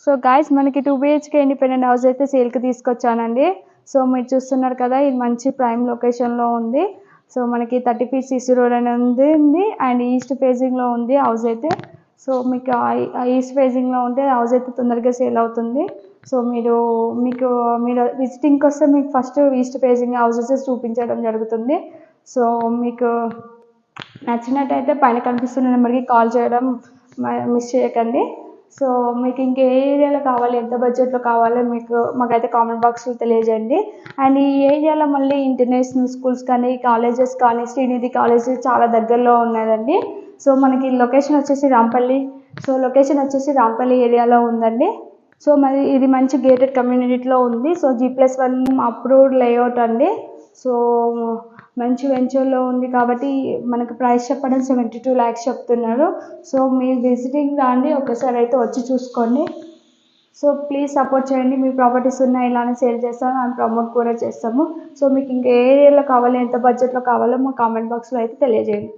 So guys మనకి 2 BHK independent house అయితే సేల్కి తీసుకొచ్చానండి. సో మీరు చూస్తున్నారు కదా, ఇది మంచి ప్రైమ్ లొకేషన్లో ఉంది. సో మనకి 30 feet CC రోడ్ అని ఉంది అండ్ ఈస్ట్ ఫేజింగ్లో ఉంది హౌస్ అయితే. సో మీకు ఈస్ట్ ఫేజింగ్లో ఉంటే హౌస్ అయితే తొందరగా సేల్ అవుతుంది. సో మీరు విజిటింగ్కి వస్తే మీకు ఫస్ట్ ఈస్ట్ ఫేజింగ్ హౌసెస్ చూపించడం జరుగుతుంది. సో మీకు నచ్చినట్టయితే పైన కనిపిస్తున్న నెంబర్కి కాల్ చేయడం మిస్ చేయకండి. సో మీకు ఇంకే ఏరియాలో కావాలి, ఎంత బడ్జెట్లో కావాలో మాకైతే కామెంట్ బాక్స్లో తెలియజేయండి. అండ్ ఈ ఏరియాలో మళ్ళీ ఇంటర్నేషనల్ స్కూల్స్ కానీ, కాలేజెస్ కానీ, శ్రీనిధి కాలేజ్ చాలా దగ్గరలో ఉన్నదండి. సో మనకి లొకేషన్ వచ్చేసి రాంపల్లి ఏరియాలో ఉందండి. సో మరి ఇది మంచి గేటెడ్ కమ్యూనిటీలో ఉంది. సో G+1 అప్రూవ్డ్ లేఅవుట్ అండి. సో మంచి వెంచర్లో ఉంది కాబట్టి మనకు ప్రైస్ చెప్పడం 72 lakhs చెప్తున్నారు. సో మీరు విజిటింగ్ రాండి, ఒకసారి అయితే వచ్చి చూసుకోండి. సో ప్లీజ్ సపోర్ట్ చేయండి. మీ ప్రాపర్టీస్ ఉన్నాయి, ఇలానే సేల్ చేస్తాము అండ్ ప్రమోట్ కూడా చేస్తాము. సో మీకు ఇంకా ఏ ఏరియాలో కావాలి, ఎంత బడ్జెట్లో కావాలో మా కామెంట్ బాక్స్లో అయితే తెలియజేయండి.